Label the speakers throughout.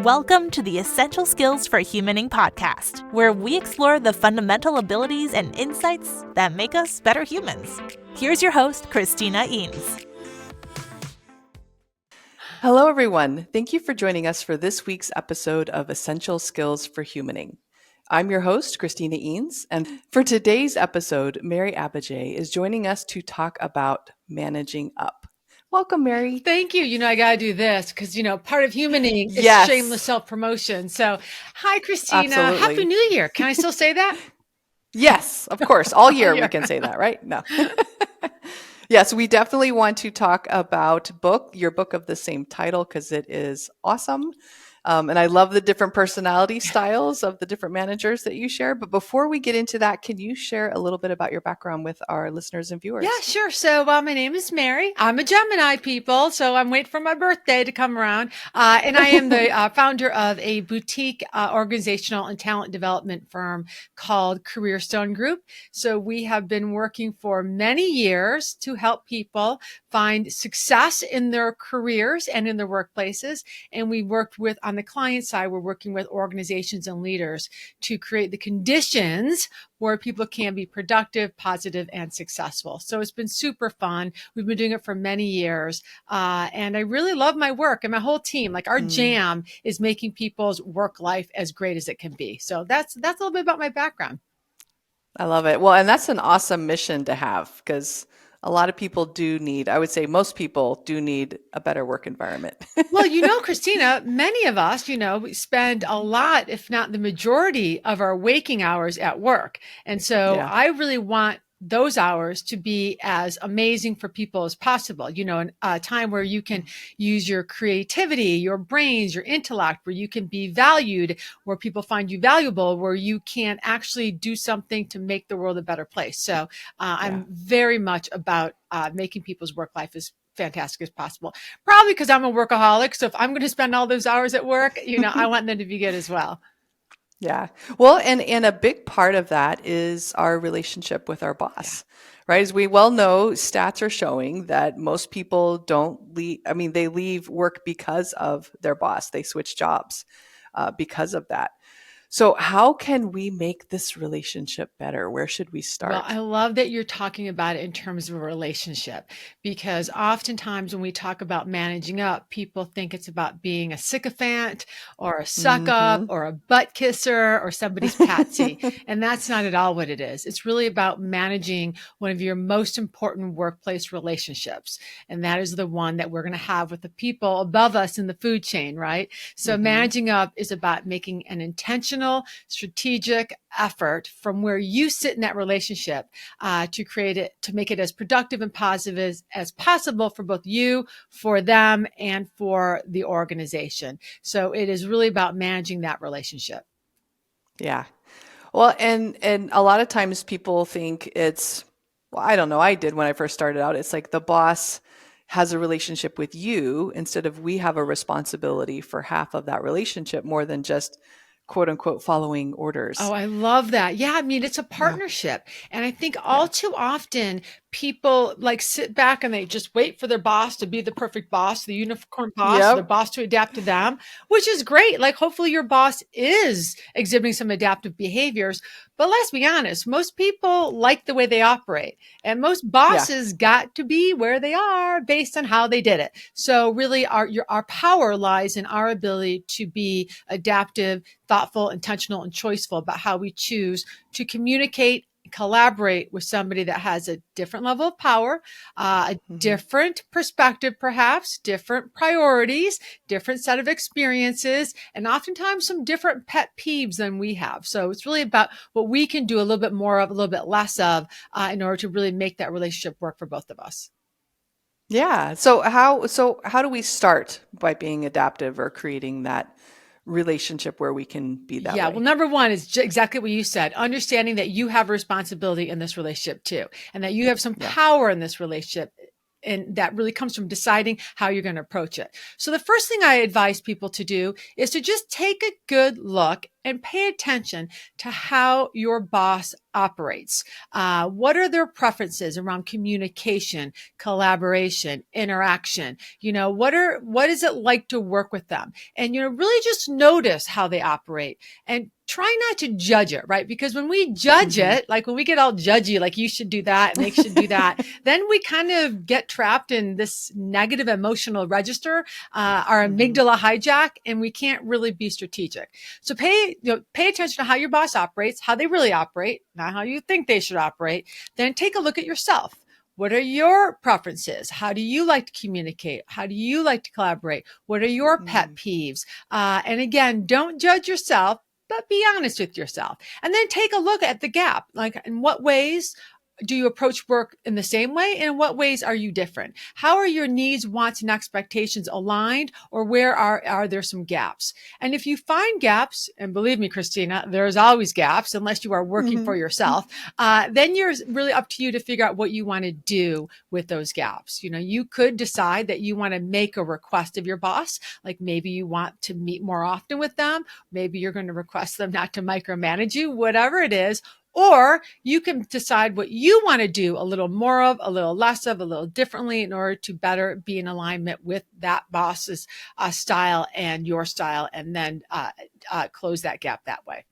Speaker 1: Welcome to the Essential Skills for Humaning podcast, where we explore the fundamental abilities and insights that make us better humans. Here's your host, Christina Eanes.
Speaker 2: Hello, everyone. Thank you for joining us for this week's episode of Essential Skills for Humaning. I'm your host, Christina Eanes, and for today's episode, Mary Abbajay is joining us to talk about managing up. Welcome, Mary.
Speaker 3: Thank you. I got to do this because, part of humaning is shameless self-promotion. So, hi, Christina.
Speaker 2: Absolutely.
Speaker 3: Happy New Year. Can I still say that?
Speaker 2: Yes, of course. All year we can say that, right? No. Yes, we definitely want to talk about your book of the same title because it is awesome. And I love the different personality styles of the different managers that you share. But before we get into that, can you share a little bit about your background with our listeners and viewers?
Speaker 3: Yeah, sure. So my name is Mary. I'm a Gemini, people. So I'm waiting for my birthday to come around. And I am the founder of a boutique organizational and talent development firm called Careerstone Group. So we have been working for many years to help people find success in their careers and in their workplaces. And we worked with, on the client side, we're working with organizations and leaders to create the conditions where people can be productive, positive, and successful. So it's been super fun. We've been doing it for many years. And I really love my work and my whole team. Like our jam is making people's work life as great as it can be. So that's a little bit about my background.
Speaker 2: I love it. Well, and that's an awesome mission to have because a lot of people do need, I would say most people do need a better work environment.
Speaker 3: Well, Christina, many of us, we spend a lot, if not the majority of our waking hours at work. And so I really want those hours to be as amazing for people as possible, in a time where you can use your creativity, your brains, your intellect, where you can be valued, where people find you valuable, where you can actually do something to make the world a better place. So I'm very much about making people's work life as fantastic as possible, probably because I'm a workaholic. So if I'm going to spend all those hours at work, I want them to be good as well.
Speaker 2: Yeah. Well, and a big part of that is our relationship with our boss, right? As we well know, stats are showing that most people don't leave. I mean, they leave work because of their boss. They switch jobs because of that. So how can we make this relationship better? Where should we start?
Speaker 3: Well, I love that you're talking about it in terms of a relationship, because oftentimes when we talk about managing up, people think it's about being a sycophant or a suck up or a butt kisser or somebody's patsy. And that's not at all what it is. It's really about managing one of your most important workplace relationships. And that is the one that we're going to have with the people above us in the food chain, right? So managing up is about making an intentional, strategic effort from where you sit in that relationship to create it, to make it as productive and positive as possible for both you, for them, and for the organization. So it is really about managing that relationship.
Speaker 2: Yeah. Well, and a lot of times people think it's, well, I don't know. I did when I first started out. It's like the boss has a relationship with you instead of we have a responsibility for half of that relationship more than just quote unquote following orders.
Speaker 3: Oh, I love that. Yeah. I mean, it's a partnership. And I think all too often people sit back and they just wait for their boss to be the perfect boss, the unicorn boss, their boss to adapt to them, which is great. Hopefully your boss is exhibiting some adaptive behaviors, but let's be honest, most people like the way they operate, and most bosses got to be where they are based on how they did it. So really our power lies in our ability to be adaptive, thoughtful, intentional, and choiceful about how we choose to communicate, collaborate with somebody that has a different level of power, a different perspective, perhaps different priorities, different set of experiences, and oftentimes some different pet peeves than we have. So it's really about what we can do a little bit more of, a little bit less of, in order to really make that relationship work for both of us.
Speaker 2: Yeah. So how do we start by being adaptive or creating that relationship where we can be that way?
Speaker 3: Well, number one is exactly what you said, understanding that you have a responsibility in this relationship too, and that you have some power in this relationship. And that really comes from deciding how you're going to approach it. So the first thing I advise people to do is to just take a good look and pay attention to how your boss operates. What are their preferences around communication, collaboration, interaction? What is it like to work with them? And, really just notice how they operate and try not to judge it, right? Because when we judge it, like when we get all judgy, like you should do that and they should do that, then we kind of get trapped in this negative emotional register, our amygdala hijack, and we can't really be strategic. So pay attention to how your boss operates, how they really operate, not how you think they should operate. Then take a look at yourself. What are your preferences? How do you like to communicate? How do you like to collaborate? What are your pet peeves? And again, don't judge yourself, but be honest with yourself. And then take a look at the gap. Like, in what ways do you approach work in the same way? And in what ways are you different? How are your needs, wants, and expectations aligned? Or where are there some gaps? And if you find gaps, and believe me, Christina, there's always gaps unless you are working for yourself, then you're really up to you to figure out what you want to do with those gaps. You could decide that you want to make a request of your boss. Like maybe you want to meet more often with them. Maybe you're going to request them not to micromanage you, whatever it is. Or you can decide what you want to do a little more of, a little less of, a little differently in order to better be in alignment with that boss's style and your style, and then close that gap that way.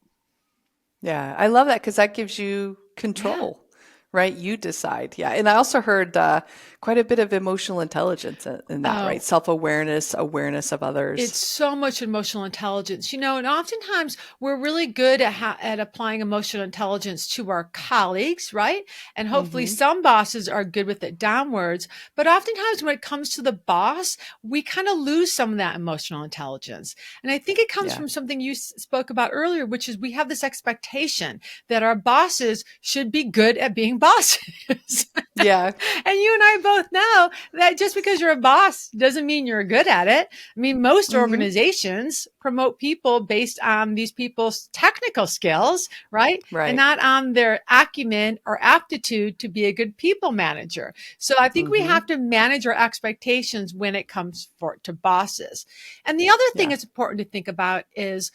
Speaker 2: Yeah, I love that because that gives you control, right? You decide. Yeah. And I also heard quite a bit of emotional intelligence in that, right? Self-awareness, awareness of others.
Speaker 3: It's so much emotional intelligence, and oftentimes we're really good at applying emotional intelligence to our colleagues, right? And hopefully some bosses are good with it downwards. But oftentimes when it comes to the boss, we kind of lose some of that emotional intelligence. And I think it comes from something you spoke about earlier, which is we have this expectation that our bosses should be good at being bosses.
Speaker 2: Yeah.
Speaker 3: And you and I both know that just because you're a boss doesn't mean you're good at it. I mean, most organizations promote people based on these people's technical skills, right? And not on their acumen or aptitude to be a good people manager. So I think we have to manage our expectations when it comes to bosses. And the other thing that's important to think about is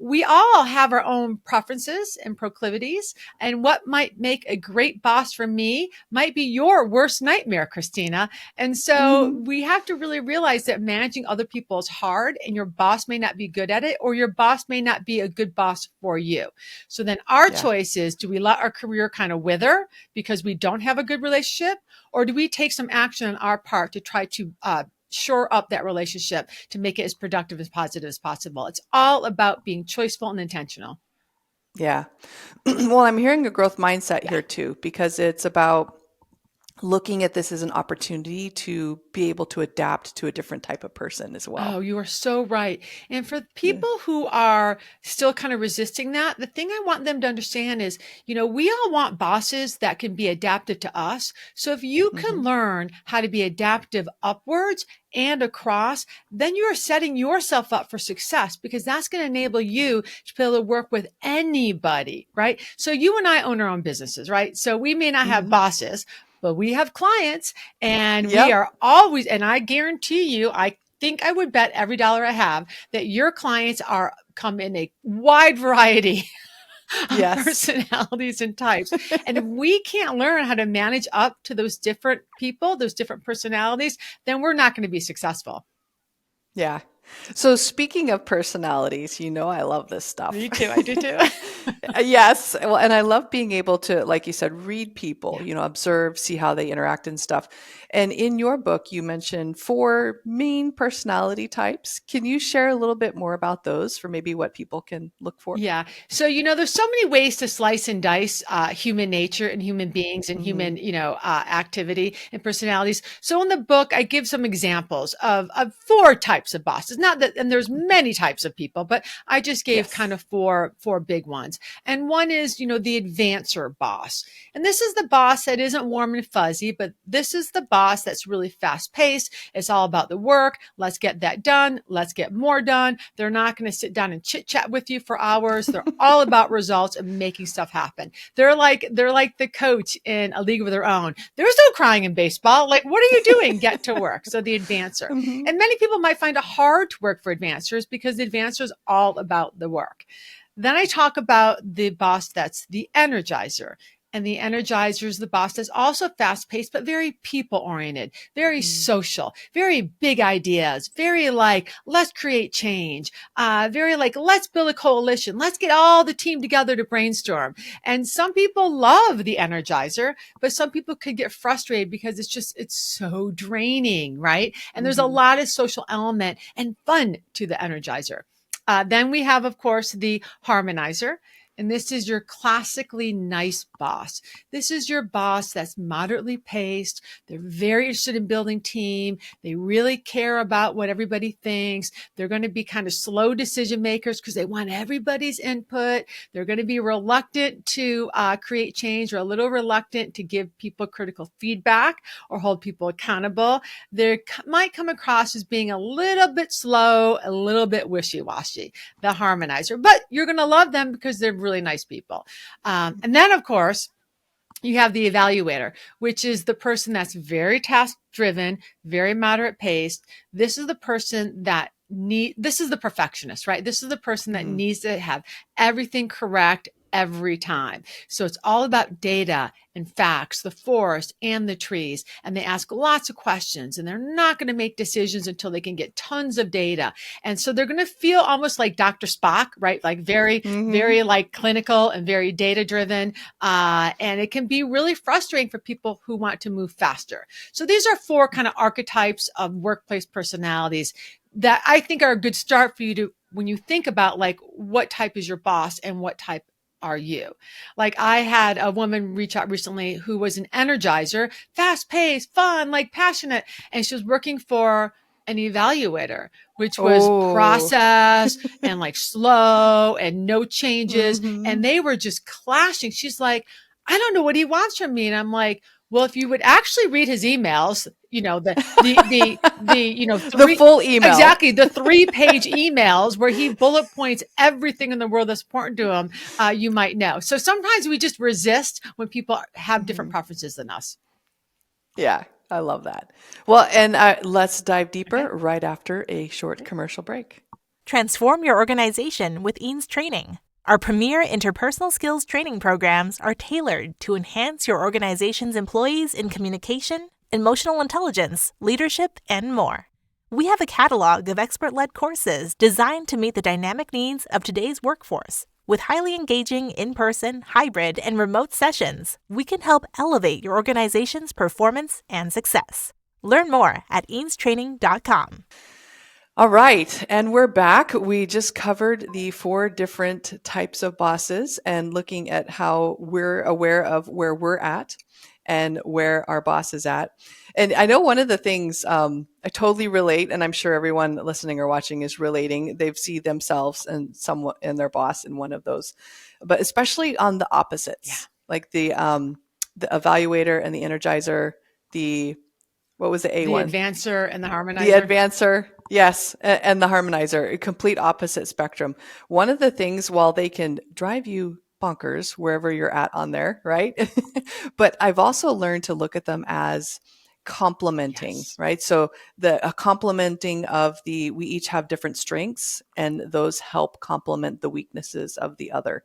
Speaker 3: we all have our own preferences and proclivities, and what might make a great boss for me might be your worst nightmare, Christina. And so we have to really realize that managing other people is hard, and your boss may not be good at it, or your boss may not be a good boss for you. So then our choice is, do we let our career kind of wither because we don't have a good relationship? Or do we take some action on our part to try to shore up that relationship to make it as productive, as positive as possible? It's all about being choiceful and intentional.
Speaker 2: Yeah. Well, I'm hearing a growth mindset here too, because it's about looking at this as an opportunity to be able to adapt to a different type of person as well.
Speaker 3: Oh, you are so right. And for people who are still kind of resisting that, the thing I want them to understand is, we all want bosses that can be adaptive to us. So if you can learn how to be adaptive upwards and across, then you are setting yourself up for success, because that's going to enable you to be able to work with anybody, right? So you and I own our own businesses, right? So we may not have bosses, but we have clients, and we are always, and I guarantee you, I think I would bet every dollar I have that your clients come in a wide variety of personalities and types. And if we can't learn how to manage up to those different people, those different personalities, then we're not going to be successful.
Speaker 2: Yeah. So speaking of personalities, I love this stuff.
Speaker 3: Me too. I do too.
Speaker 2: Yes. Well, and I love being able to, like you said, read people, observe, see how they interact and stuff. And in your book, you mentioned 4 main personality types. Can you share a little bit more about those for maybe what people can look for?
Speaker 3: Yeah. So, there's so many ways to slice and dice human nature and human beings and human, activity and personalities. So in the book, I give some examples of 4 types of bosses. Not that, and there's many types of people, but I just gave kind of four big ones. And one is, the advancer boss. And this is the boss that isn't warm and fuzzy, but this is the boss that's really fast paced. It's all about the work. Let's get that done. Let's get more done. They're not going to sit down and chit chat with you for hours. They're all about results and making stuff happen. They're like the coach in A League of Their Own. There's no crying in baseball. Like, what are you doing? Get to work. So the advancer. And many people might find it hard to work for advancers because the advancer is all about the work. Then I talk about the boss that's the energizer. And the energizer is the boss that's also fast paced, but very people oriented, very social, very big ideas, very like, let's create change, very like, let's build a coalition. Let's get all the team together to brainstorm. And some people love the energizer, but some people could get frustrated because it's so draining, right? And there's a lot of social element and fun to the energizer. Then we have, of course, the harmonizer. And this is your classically nice boss. This is your boss that's moderately paced. They're very interested in building team. They really care about what everybody thinks. They're going to be kind of slow decision makers because they want everybody's input. They're going to be reluctant to create change, or a little reluctant to give people critical feedback or hold people accountable. They might come across as being a little bit slow, a little bit wishy-washy, the harmonizer. But you're going to love them because they're really nice people. And then, of course, you have the evaluator, which is the person that's very task driven, very moderate paced. This is the person that this is the perfectionist, right? This is the person that needs to have everything correct every time. So it's all about data and facts, the forest and the trees. And they ask lots of questions, and they're not going to make decisions until they can get tons of data. And so they're going to feel almost like Dr. Spock, right? Like very like clinical and very data driven. And it can be really frustrating for people who want to move faster. So these are 4 kind of archetypes of workplace personalities that I think are a good start for you to, when you think about like, what type is your boss and what type are you? Like, I had a woman reach out recently who was an energizer, fast paced, fun, like passionate. And she was working for an evaluator, which was process and like slow and no changes. And they were just clashing. She's like, I don't know what he wants from me. And I'm like, well, if you would actually read his emails, you know, the
Speaker 2: the full email.
Speaker 3: Exactly. The 3-page emails where he bullet points everything in the world that's important to him, you might know. So sometimes we just resist when people have different preferences than us.
Speaker 2: Yeah, I love that. Well, and let's dive deeper right after a short commercial break.
Speaker 1: Transform your organization with Eanes Training. Our premier interpersonal skills training programs are tailored to enhance your organization's employees in communication, emotional intelligence, leadership, and more. We have a catalog of expert-led courses designed to meet the dynamic needs of today's workforce. With highly engaging in-person, hybrid, and remote sessions, we can help elevate your organization's performance and success. Learn more at eanestraining.com.
Speaker 2: All right, and we're back. We just covered the 4 different types of bosses and looking at how we're aware of where we're at and where our boss is at. And I know one of the things I totally relate, and I'm sure everyone listening or watching is relating. They've seen themselves and someone and their boss in one of those, but especially on the opposites, like the evaluator and the energizer, what was the A one?
Speaker 3: The advancer and the harmonizer.
Speaker 2: The advancer, yes, and the harmonizer, a complete opposite spectrum. One of the things, while they can drive you bonkers wherever you're at on there, right? But I've also learned to look at them as complementing, right? So a complementing of we each have different strengths, and those help complement the weaknesses of the other.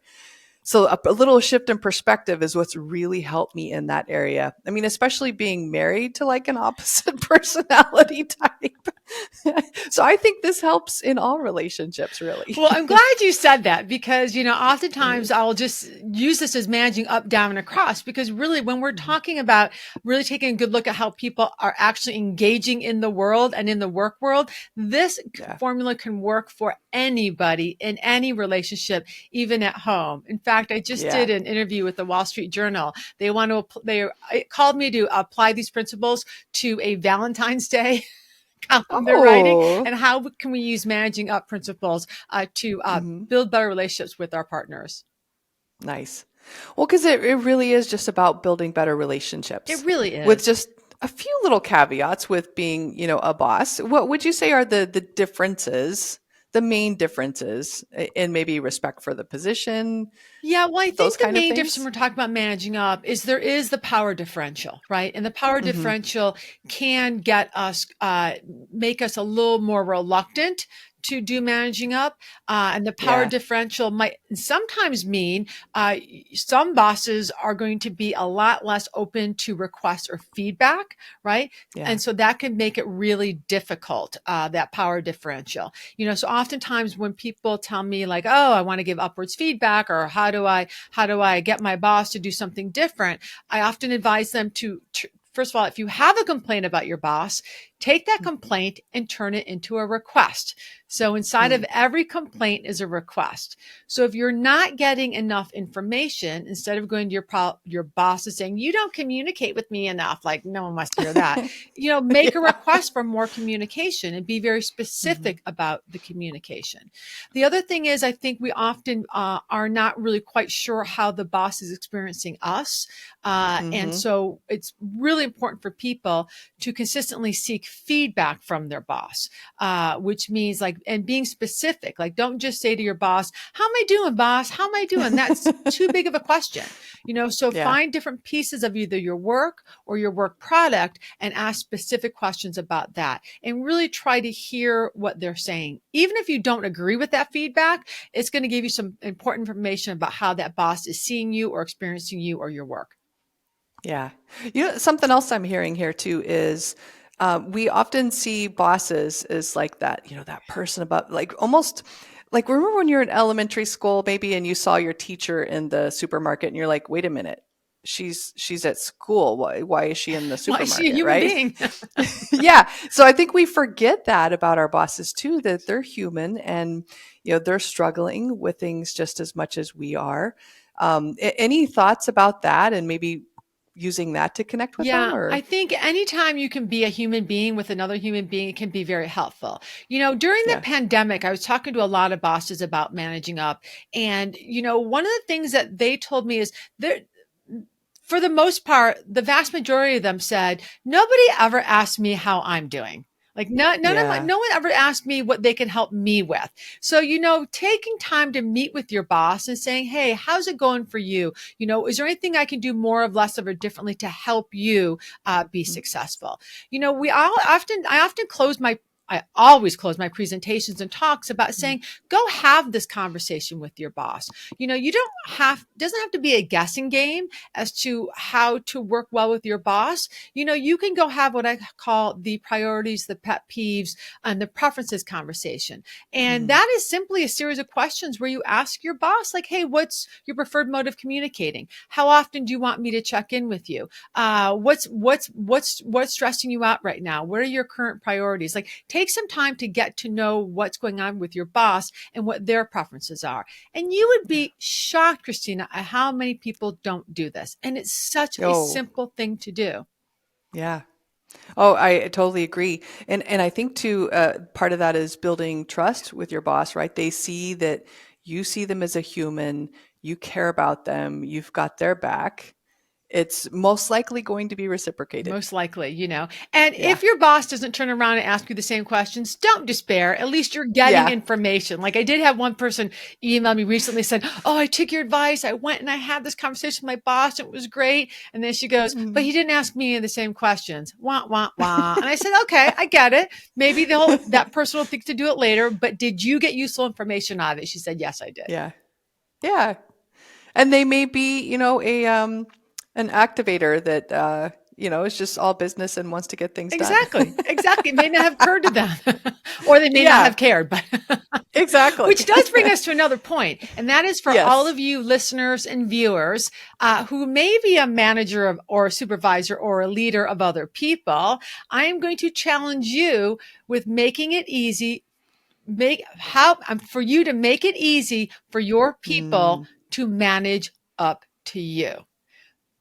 Speaker 2: So a little shift in perspective is what's really helped me in that area. I mean, especially being married to like an opposite personality type. So I think this helps in all relationships, really.
Speaker 3: Well, I'm glad you said that because, you know, oftentimes I'll just use this as managing up, down, and across, because really when we're talking about really taking a good look at how people are actually engaging in the world and in the work world, this formula can work for anybody in any relationship, even at home. In fact, I just did an interview with the Wall Street Journal. They called me to apply these principles to a Valentine's Day column they're writing, and how can we use managing up principles to build better relationships with our partners.
Speaker 2: Nice. Well, because it really is just about building better relationships.
Speaker 3: It really is.
Speaker 2: With just a few little caveats with being, you know, a boss. What would you say are the differences, the main differences in maybe respect for the position?
Speaker 3: Yeah, well, I think the main difference when we're talking about managing up is there is the power differential, right? And the power differential can get us, make us a little more reluctant to do managing up, and the power differential might sometimes mean some bosses are going to be a lot less open to requests or feedback, right?
Speaker 2: Yeah.
Speaker 3: And so that can make it really difficult, that power differential. So oftentimes when people tell me like, oh, I want to give upwards feedback, or how do I get my boss to do something different, I often advise them to first of all, if you have a complaint about your boss, take that complaint and turn it into a request. So inside of every complaint is a request. So if you're not getting enough information, instead of going to your boss and saying, you don't communicate with me enough, like no one wants to hear that, make a request for more communication and be very specific about the communication. The other thing is, I think we often are not really quite sure how the boss is experiencing us. And so it's really important for people to consistently seek feedback from their boss, which means and being specific, don't just say to your boss, how am I doing, boss? How am I doing? That's too big of a question, so find different pieces of either your work or your work product and ask specific questions about that, and really try to hear what they're saying. Even if you don't agree with that feedback, it's going to give you some important information about how that boss is seeing you or experiencing you or your work.
Speaker 2: Yeah. Something else I'm hearing here too is we often see bosses as like that, that person about almost remember when you're in elementary school maybe and you saw your teacher in the supermarket and you're like, wait a minute, she's at school. Why is she in the supermarket?
Speaker 3: Why is she a human being?
Speaker 2: Yeah. So I think we forget that about our bosses too, that they're human and, they're struggling with things just as much as we are. Any thoughts about that and maybe using that to connect with them? Or?
Speaker 3: I think anytime you can be a human being with another human being, it can be very helpful. During the pandemic, I was talking to a lot of bosses about managing up. And, one of the things that they told me is that for the most part, the vast majority of them said, nobody ever asked me how I'm doing. No one ever asked me what they can help me with. So, taking time to meet with your boss and saying, hey, how's it going for you? Is there anything I can do more of, less of, or differently to help you be successful? I always close my presentations and talks about saying, go have this conversation with your boss. Doesn't have to be a guessing game as to how to work well with your boss. You can go have what I call the priorities, the pet peeves, and the preferences conversation. And that is simply a series of questions where you ask your boss, like, hey, what's your preferred mode of communicating? How often do you want me to check in with you? What's stressing you out right now? What are your current priorities? Take some time to get to know what's going on with your boss and what their preferences are. And you would be shocked, Christina, at how many people don't do this. And it's such a simple thing to do.
Speaker 2: Yeah. Oh, I totally agree. And I think too, part of that is building trust with your boss, right? They see that you see them as a human, you care about them, you've got their back. It's most likely going to be reciprocated.
Speaker 3: Most likely, And if your boss doesn't turn around and ask you the same questions, don't despair. At least you're getting information. I did have one person email me recently, said, oh, I took your advice. I went and I had this conversation with my boss. It was great. And then she goes, but he didn't ask me the same questions. Wah, wah, wah. And I said, okay, I get it. Maybe that person will think to do it later. But did you get useful information out of it? She said, yes, I did.
Speaker 2: Yeah. Yeah. And they may be, an activator that, is just all business and wants to get things done.
Speaker 3: Exactly. It may not have occurred to them or they may not have cared, but
Speaker 2: exactly.
Speaker 3: Which does bring us to another point. And that is for all of you listeners and viewers who may be a manager or a supervisor or a leader of other people. I am going to challenge you with making it easy. For you to make it easy for your people to manage up to you.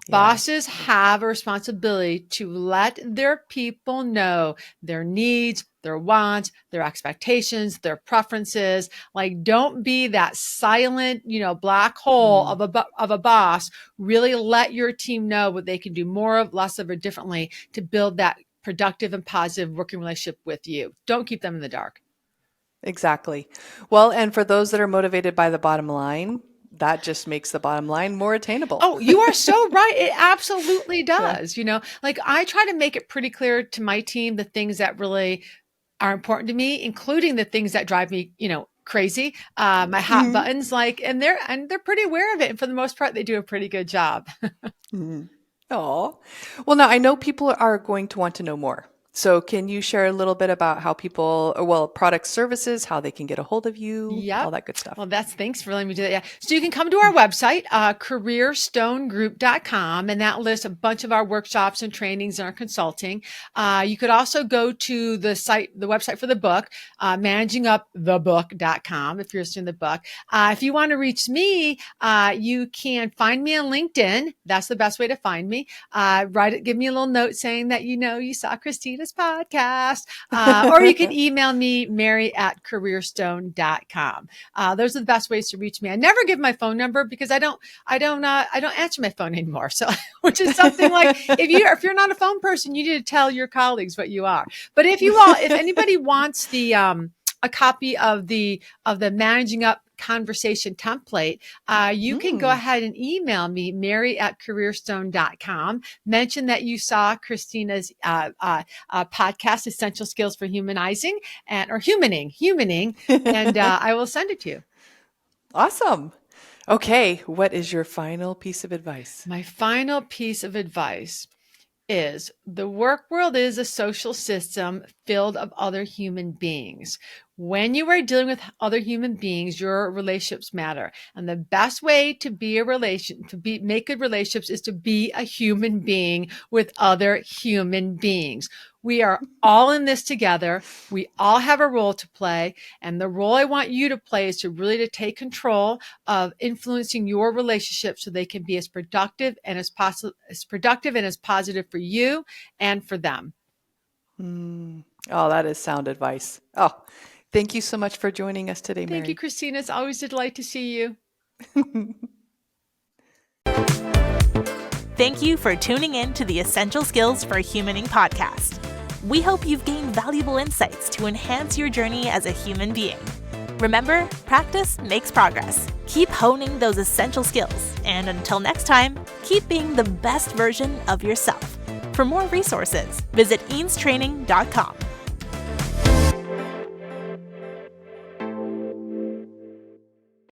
Speaker 3: Bosses have a responsibility to let their people know their needs, their wants, their expectations, their preferences. Don't be that silent, black hole of a boss. Really let your team know what they can do more of, less of, or differently to build that productive and positive working relationship with you. Don't keep them in the dark.
Speaker 2: Exactly. Well, and for those that are motivated by the bottom line, that just makes the bottom line more attainable.
Speaker 3: Oh, you are so right. It absolutely does. I try to make it pretty clear to my team the things that really are important to me, including the things that drive me, crazy. My hot buttons, and they're pretty aware of it. And for the most part, they do a pretty good job.
Speaker 2: Oh, well, now I know people are going to want to know more. So can you share a little bit about how product services, how they can get a hold of you, all that good stuff?
Speaker 3: Well, thanks for letting me do that. Yeah. So you can come to our website, careerstonegroup.com, and that lists a bunch of our workshops and trainings and our consulting. You could also go to the website for the book, managingupthebook.com, if you're listening to the book. If you want to reach me, you can find me on LinkedIn. That's the best way to find me. Give me a little note saying that you saw Christina's podcast, or you can email me, mary@careerstone.com. Those are the best ways to reach me. I never give my phone number because I don't answer my phone anymore. So, which is something like, if you're not a phone person, you need to tell your colleagues what you are. But if anybody wants a copy of the Managing Up conversation template, you can go ahead and email me, mary@careerstone.com. Mention that you saw Christina's podcast, Essential Skills for Humanizing or Humaning, and I will send it to you.
Speaker 2: Awesome. Okay, what is your final piece of advice?
Speaker 3: My final piece of advice is the work world is a social system filled of other human beings. When you are dealing with other human beings, your relationships matter. And the best way to make good relationships is to be a human being with other human beings. We are all in this together. We all have a role to play. And the role I want you to play is to take control of influencing your relationships so they can be as productive and as positive for you and for them.
Speaker 2: Oh, that is sound advice. Oh, thank you so much for joining us today, Mary.
Speaker 3: Thank you, Christina. It's always a delight to see you.
Speaker 1: Thank you for tuning in to the Essential Skills for Humaning podcast. We hope you've gained valuable insights to enhance your journey as a human being. Remember, practice makes progress. Keep honing those essential skills, and until next time, keep being the best version of yourself. For more resources, visit eanestraining.com.